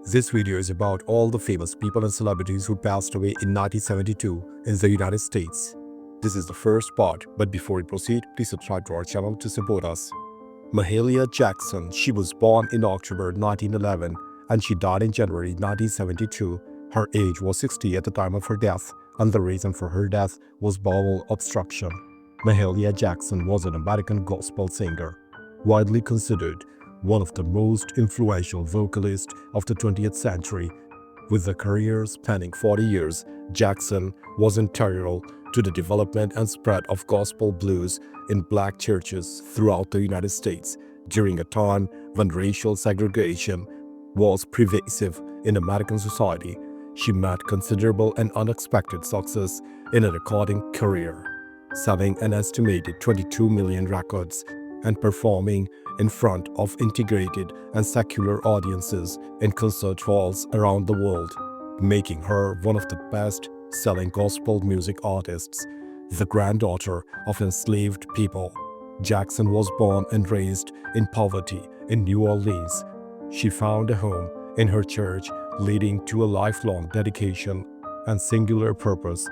This video is about all the famous people and celebrities who passed away in 1972 in the United States. This is the first part, but before we proceed, please subscribe to our channel to support us. Mahalia Jackson, she was born in October 1911 and she died in January 1972. Her age was 60 at the time of her death, and the reason for her death was bowel obstruction. Mahalia Jackson was an American gospel singer, widely considered one of the most influential vocalists of the 20th century. With a career spanning 40 years, Jackson was integral to the development and spread of gospel blues in black churches throughout the United States during a time when racial segregation was pervasive in American society. She met considerable and unexpected success in a recording career, selling an estimated 22 million records and performing in front of integrated and secular audiences in concert halls around the world, making her one of the best-selling gospel music artists. The granddaughter of enslaved people, Jackson was born and raised in poverty in New Orleans. She found a home in her church, leading to a lifelong dedication and singular purpose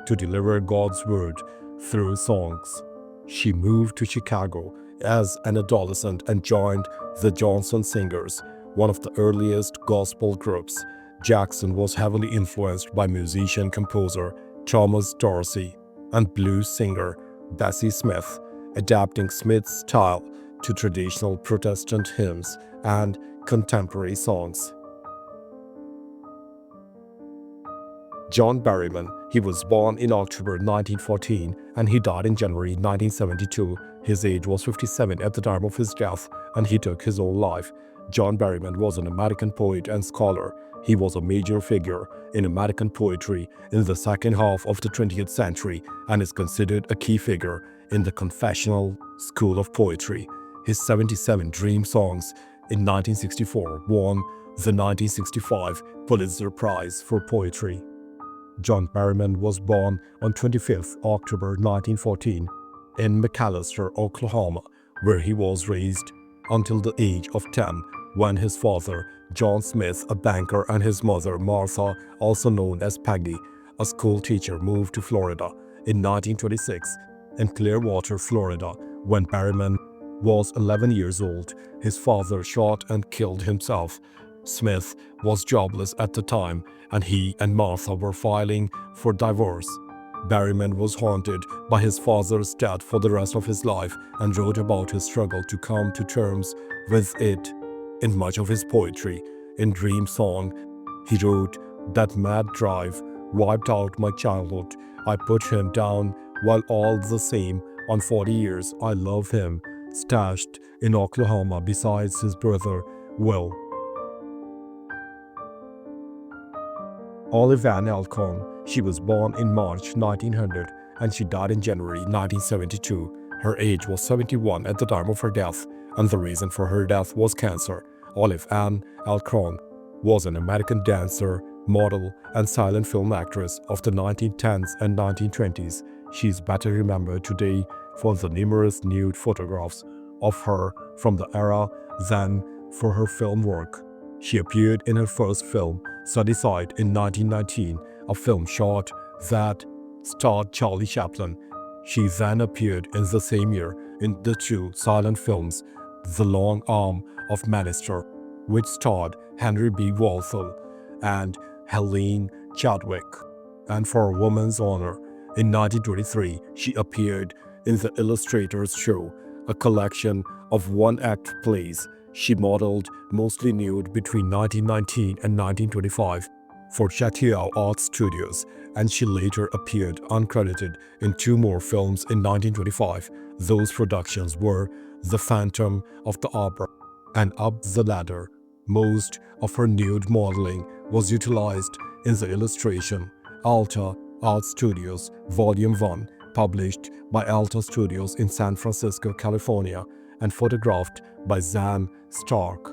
to deliver God's word through songs. She moved to Chicago as an adolescent and joined the Johnson Singers, one of the earliest gospel groups. Jackson was heavily influenced by musician-composer Thomas Dorsey and blues singer Bessie Smith, adapting Smith's style to traditional Protestant hymns and contemporary songs. John Berryman, he was born in October 1914 and he died in January 1972. His age was 57 at the time of his death and he took his own life. John Berryman was an American poet and scholar. He was a major figure in American poetry in the second half of the 20th century and is considered a key figure in the confessional school of poetry. His 77 Dream songs in 1964 won the 1965 Pulitzer Prize for Poetry. John Berryman was born on 25 October 1914 in McAlester, Oklahoma, where he was raised until the age of 10 when his father, John Smith, a banker, and his mother, Martha, also known as Peggy, a school teacher, moved to Florida in 1926. In Clearwater, Florida, when Berryman was 11 years old, his father shot and killed himself. Smith was jobless at the time, and he and Martha were filing for divorce. Berryman was haunted by his father's death for the rest of his life and wrote about his struggle to come to terms with it in much of his poetry. In Dream Song, he wrote, "That mad drive wiped out my childhood. I put him down while all the same on 40 years I love him, stashed in Oklahoma besides his brother Will." Olive Ann Alcorn, she was born in March 1900 and she died in January 1972. Her age was 71 at the time of her death, and the reason for her death was cancer. Olive Ann Alcorn was an American dancer, model, and silent film actress of the 1910s and 1920s. She is better remembered today for the numerous nude photographs of her from the era than for her film work. She appeared in her first film, Sunnyside, in 1919, a film shot that starred Charlie Chaplin. She then appeared in the same year in the two silent films, The Long Arm of Minister, which starred Henry B. Walthall and Helene Chadwick. And for a Woman's Honor, in 1923, she appeared in The Illustrator's Show, a collection of one-act plays. She modeled mostly nude between 1919 and 1925 for Chateau Art Studios, and she later appeared uncredited in two more films in 1925. Those productions were The Phantom of the Opera and Up the Ladder. Most of her nude modeling was utilized in the illustration Alta Art Studios Volume 1, published by Alta Studios in San Francisco, California, and photographed by Zan Stark.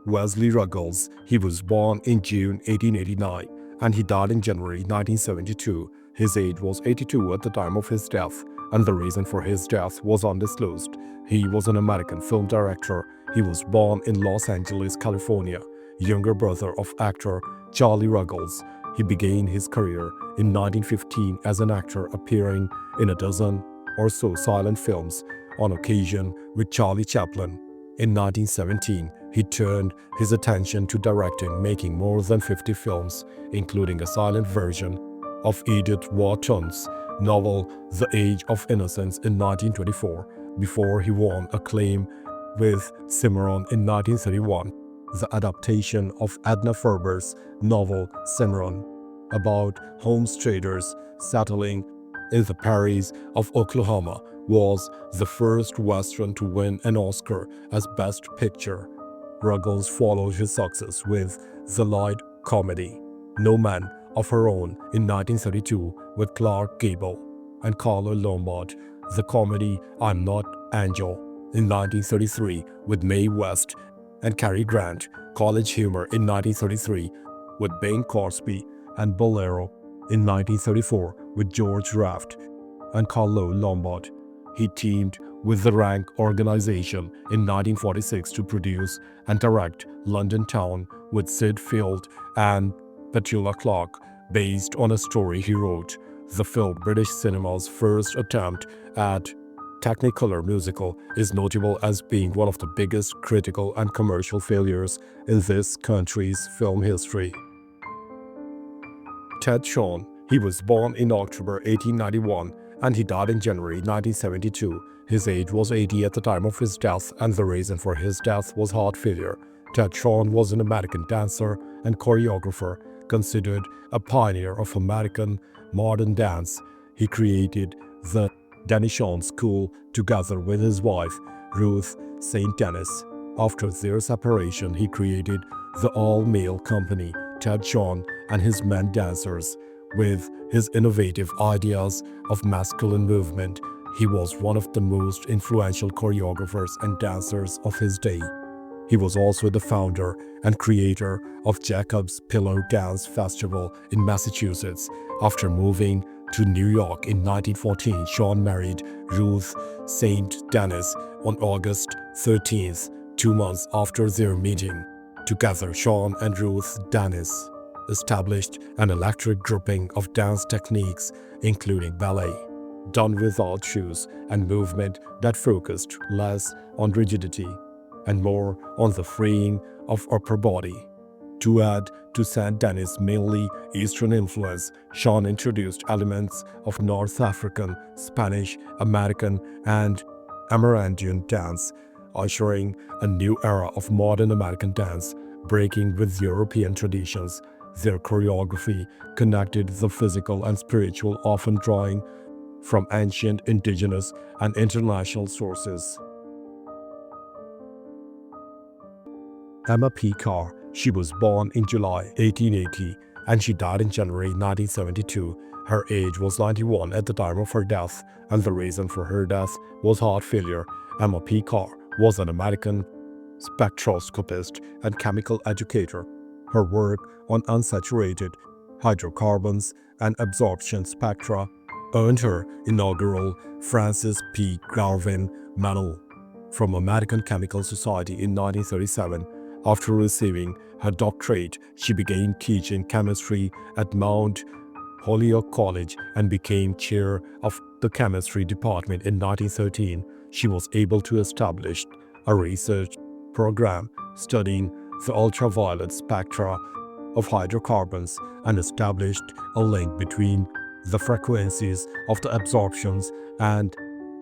Wesley Ruggles, he was born in June 1889 and he died in January 1972. His age was 82 at the time of his death, and the reason for his death was undisclosed. He was an American film director, He was born in Los Angeles, California, younger brother of actor Charlie Ruggles. He began his career in 1915 as an actor, appearing in a dozen or so silent films, on occasion with Charlie Chaplin. In 1917, he turned his attention to directing, making more than 50 films, including a silent version of Edith Wharton's novel The Age of Innocence in 1924, before he won acclaim with Cimarron in 1931, the adaptation of Edna Ferber's novel Cimarron, about homesteaders settling in the prairies of Oklahoma, was the first Western to win an Oscar as Best Picture. Ruggles followed his success with the light comedy No Man of Her Own in 1932 with Clark Gable and Carlo Lombard, the comedy I'm Not Angel in 1933 with Mae West and Cary Grant, College Humor in 1933 with Bing Crosby, and Bolero in 1934 with George Raft and Carlo Lombard. He teamed with the Rank Organization in 1946 to produce and direct London Town with Sid Field and Petula Clark, based on a story he wrote. The film, British cinema's first attempt at Technicolor musical, is notable as being one of the biggest critical and commercial failures in this country's film history. Ted Shawn. He was born in October 1891 and he died in January 1972. His age was 80 at the time of his death, and the reason for his death was heart failure. Ted Shawn was an American dancer and choreographer, considered a pioneer of American modern dance. He created the Dennis Shawn School together with his wife, Ruth St. Dennis. After their separation, he created the all-male company, Ted Shawn and His Men Dancers. With his innovative ideas of masculine movement, he was one of the most influential choreographers and dancers of his day. He was also the founder and creator of Jacob's Pillow Dance Festival in Massachusetts. After moving to New York in 1914, Shawn married Ruth St. Dennis on August 13th, 2 months after their meeting. Together, Shawn and Ruth Dennis established an eclectic grouping of dance techniques, including ballet, done without shoes, and movement that focused less on rigidity and more on the freeing of upper body. To add to St. Dennis' mainly Eastern influence, Shawn introduced elements of North African, Spanish, American, and Amerindian dance, ushering a new era of modern American dance, breaking with European traditions. Their choreography connected the physical and spiritual, often drawing from ancient, indigenous, and international sources. Emma P. Carr. She was born in July 1880 and she died in January 1972. Her age was 91 at the time of her death, and the reason for her death was heart failure. Emma P. Carr was an American spectroscopist and chemical educator. Her work on unsaturated hydrocarbons and absorption spectra earned her inaugural Francis P. Garvin Medal from American Chemical Society in 1937. After receiving her doctorate, she began teaching chemistry at Mount Holyoke College and became chair of the chemistry department in 1913. She was able to establish a research program studying the ultraviolet spectra of hydrocarbons and established a link between the frequencies of the absorptions and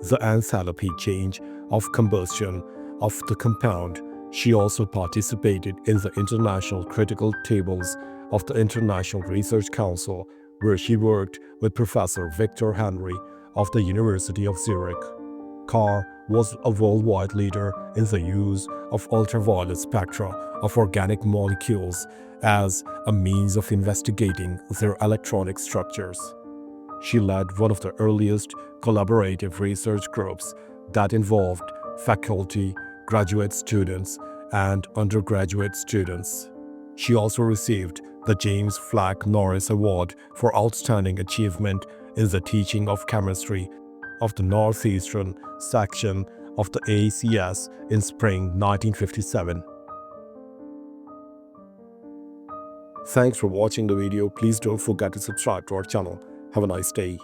the enthalpy change of combustion of the compound. She also participated in the international critical tables of the International Research Council, where she worked with Professor Victor Henry of the University of Zurich. Carr was a worldwide leader in the use of ultraviolet spectra of organic molecules as a means of investigating their electronic structures. She led one of the earliest collaborative research groups that involved faculty, graduate students, and undergraduate students. She also received the James Flack Norris Award for Outstanding Achievement in the Teaching of Chemistry of the Northeastern Section of the AACS in spring 1957. Thanks for watching the video. Please don't forget to subscribe to our channel. Have a nice day.